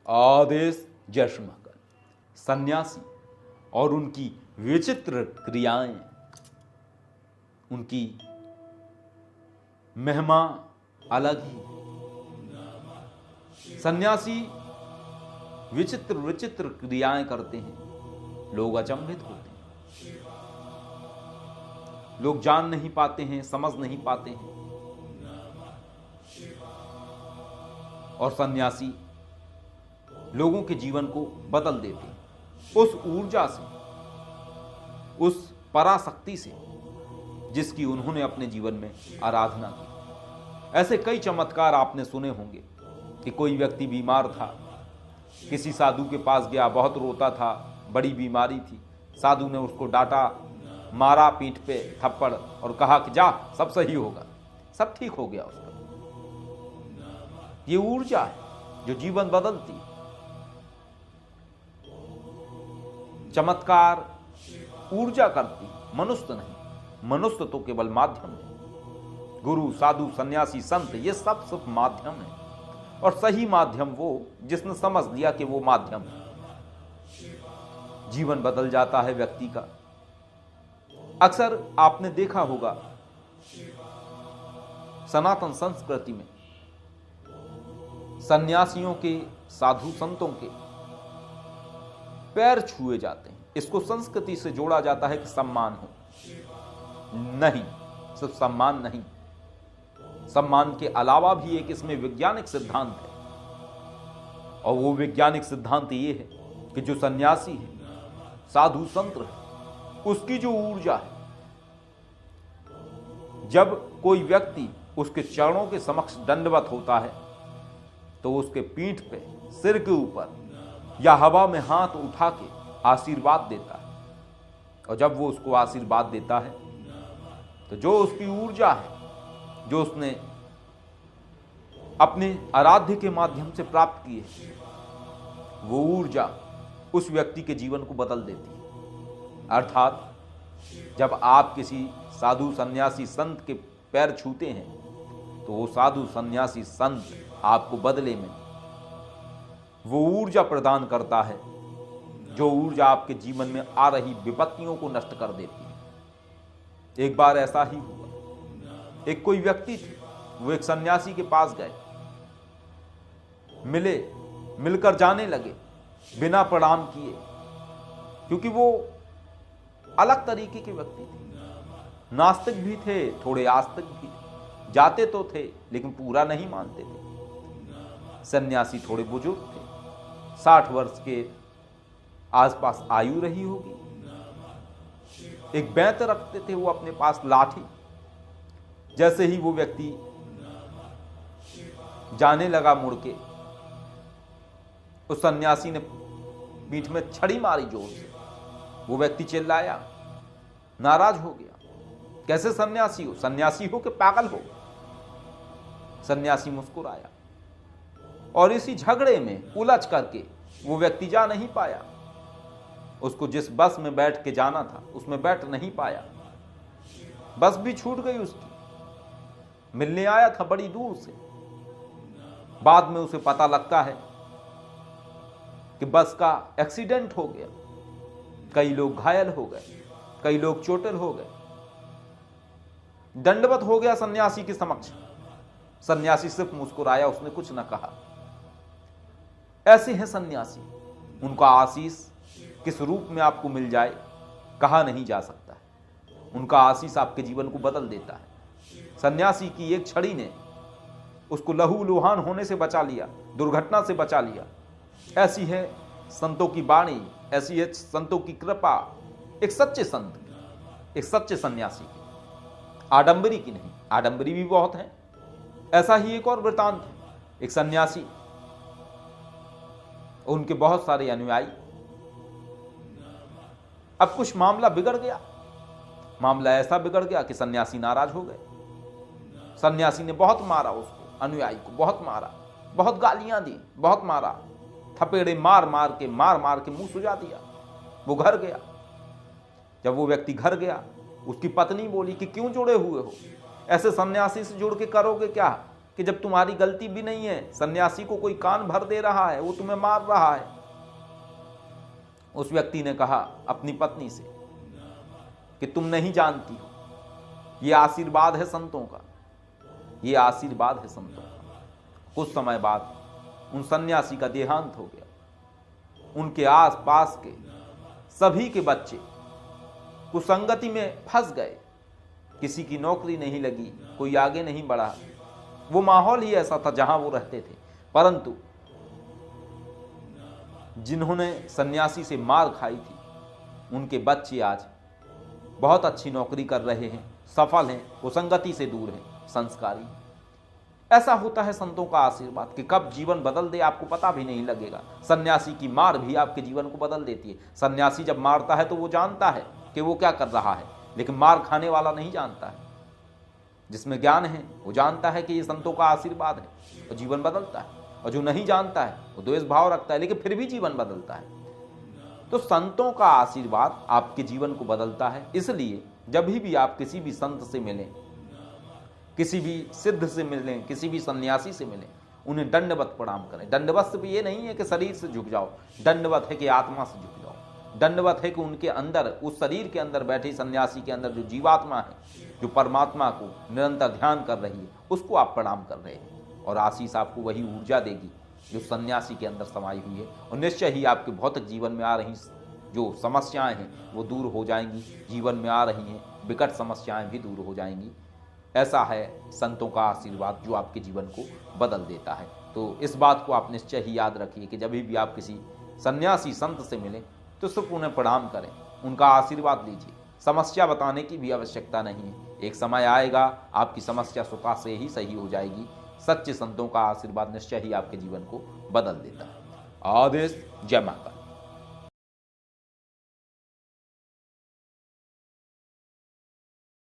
आदेश जश्मकल सन्यासी और उनकी विचित्र क्रियाएं, उनकी महिमा अलग ही। सन्यासी विचित्र विचित्र क्रियाएं करते हैं, लोग अचंभित होते हैं, लोग जान नहीं पाते हैं, समझ नहीं पाते हैं। और सन्यासी लोगों के जीवन को बदल देते हैं उस ऊर्जा से, उस पराशक्ति से जिसकी उन्होंने अपने जीवन में आराधना की। ऐसे कई चमत्कार आपने सुने होंगे कि कोई व्यक्ति बीमार था, किसी साधु के पास गया, बहुत रोता था, बड़ी बीमारी थी। साधु ने उसको डांटा, मारा पीठ पे थप्पड़ और कहा कि जा, सब सही होगा, सब ठीक हो गया उसका। ये ऊर्जा है जो जीवन बदलती है। चमत्कार ऊर्जा करती, मनुष्य नहीं। मनुष्य तो केवल माध्यम है। गुरु, साधु, सन्यासी, संत, ये सब सिर्फ माध्यम है। और सही माध्यम वो जिसने समझ लिया कि वो माध्यम है, जीवन बदल जाता है व्यक्ति का। अक्सर आपने देखा होगा सनातन संस्कृति में सन्यासियों के, साधु संतों के पैर छुए जाते हैं। इसको संस्कृति से जोड़ा जाता है कि सम्मान हो। नहीं, सिर्फ सम्मान नहीं, सम्मान के अलावा भी एक इसमें वैज्ञानिक सिद्धांत है। और वो वैज्ञानिक सिद्धांत ये है कि जो सन्यासी है, साधु संत है, उसकी जो ऊर्जा है, जब कोई व्यक्ति उसके चरणों के समक्ष दंडवत होता है तो उसके पीठ पे, सिर के ऊपर या हवा में हाथ उठा के आशीर्वाद देता है। और जब वो उसको आशीर्वाद देता है तो जो उसकी ऊर्जा है, जो उसने अपने आराध्य के माध्यम से प्राप्त की है, वो ऊर्जा उस व्यक्ति के जीवन को बदल देती है। अर्थात जब आप किसी साधु सन्यासी संत के पैर छूते हैं तो वो साधु सन्यासी संत आपको बदले में वो ऊर्जा प्रदान करता है, जो ऊर्जा आपके जीवन में आ रही विपत्तियों को नष्ट कर देती है। एक बार ऐसा ही हुआ, एक कोई व्यक्ति थे, वो एक सन्यासी के पास गए, मिले, मिलकर जाने लगे बिना प्रणाम किए, क्योंकि वो अलग तरीके के व्यक्ति थे। नास्तिक भी थे, थोड़े आस्तिक भी थे, जाते तो थे लेकिन पूरा नहीं मानते थे। सन्यासी थोड़े बुजुर्ग थे, 60 वर्ष के आसपास आयु रही होगी। एक बेंत रखते थे वो अपने पास, लाठी। जैसे ही वो व्यक्ति जाने लगा मुड़ के, उस सन्यासी ने पीठ में छड़ी मारी जोर से। वो व्यक्ति चिल्लाया, नाराज हो गया, कैसे सन्यासी हो? सन्यासी हो कि पागल हो? सन्यासी मुस्कुराया और इसी झगड़े में उलझ करके वो व्यक्ति जा नहीं पाया। उसको जिस बस में बैठ के जाना था उसमें बैठ नहीं पाया, बस भी छूट गई उसकी। मिलने आया था बड़ी दूर से, बाद में उसे पता लगता है कि बस का एक्सीडेंट हो गया, कई लोग घायल हो गए, कई लोग चोटिल हो गए। दंडवत हो गया सन्यासी के समक्ष। सन्यासी सिर्फ मुस्कुराया, उसने कुछ न कहा। ऐसे हैं सन्यासी, उनका आशीष किस रूप में आपको मिल जाए कहा नहीं जा सकता है। उनका आशीष आपके जीवन को बदल देता है। सन्यासी की एक छड़ी ने उसको लहूलुहान होने से बचा लिया, दुर्घटना से बचा लिया। ऐसी है संतों की वाणी, ऐसी है संतों की कृपा। एक सच्चे संत, एक सच्चे सन्यासी की, आडंबरी की नहीं। आडंबरी भी बहुत है। ऐसा ही एक और वृतांत है, एक सन्यासी, उनके बहुत सारे अनुयायी। अब कुछ मामला बिगड़ गया, मामला ऐसा बिगड़ गया कि सन्यासी नाराज हो गए। सन्यासी ने बहुत मारा उसको, अनुयायी को बहुत मारा, बहुत गालियां दी, बहुत मारा, थपेड़े मार मार के मुंह सुजा दिया। वो घर गया। जब वो व्यक्ति घर गया, उसकी पत्नी बोली कि क्यों जुड़े हुए हो, ऐसे सन्यासी से जुड़ के करोगे क्या? कि जब तुम्हारी गलती भी नहीं है, सन्यासी को कोई कान भर दे रहा है, वो तुम्हें मार रहा है। उस व्यक्ति ने कहा अपनी पत्नी से कि तुम नहीं जानती हो, ये आशीर्वाद है संतों का, ये आशीर्वाद है संतों का। कुछ समय बाद उन सन्यासी का देहांत हो गया। उनके आस पास के सभी के बच्चे कुसंगति में फंस गए, किसी की नौकरी नहीं लगी, कोई आगे नहीं बढ़ा। वो माहौल ही ऐसा था जहां वो रहते थे। परंतु जिन्होंने सन्यासी से मार खाई थी, उनके बच्चे आज बहुत अच्छी नौकरी कर रहे हैं, सफल हैं, कुसंगति से दूर हैं, संस्कारी। ऐसा होता है संतों का आशीर्वाद कि कब जीवन बदल दे आपको पता भी नहीं लगेगा। सन्यासी की मार भी आपके जीवन को बदल देती है। सन्यासी जब मारता है तो वो जानता है कि वो क्या कर रहा है, लेकिन मार खाने वाला नहीं जानता है। जिसमें ज्ञान है वो जानता है कि ये संतों का आशीर्वाद है और जीवन बदलता है, और जो नहीं जानता है वो द्वेष भाव रखता है लेकिन फिर भी जीवन बदलता है। तो संतों का आशीर्वाद आपके जीवन को बदलता है। इसलिए जब भी आप किसी भी संत से मिलें, किसी भी सिद्ध से मिलें, किसी भी सन्यासी से मिलें, उन्हें दंडवत प्रणाम करें। दंडवत से भी ये नहीं है कि शरीर से झुक जाओ, दंडवत है कि आत्मा से झुक जाओ। दंडवत है कि उनके अंदर, उस शरीर के अंदर बैठे सन्यासी के अंदर जो जीवात्मा है, जो परमात्मा को निरंतर ध्यान कर रही है, उसको आप प्रणाम कर रहे हैं। और आशीष आपको वही ऊर्जा देगी जो सन्यासी के अंदर समाई हुई है, और निश्चय ही आपके भौतिक जीवन में आ रही जो समस्याएं हैं वो दूर हो जाएंगी। जीवन में आ रही हैं विकट समस्याएं भी दूर हो जाएंगी। ऐसा है संतों का आशीर्वाद जो आपके जीवन को बदल देता है। तो इस बात को आप निश्चय ही याद रखिए कि जब भी आप किसी सन्यासी संत से मिलें तो सिर्फ उन्हें प्रणाम करें, उनका आशीर्वाद लीजिए। समस्या बताने की भी आवश्यकता नहीं है। एक समय आएगा आपकी समस्या स्वतः से ही सही हो जाएगी। सच्चे संतों का आशीर्वाद निश्चय ही आपके जीवन को बदल देता है। आदेश। जय माता।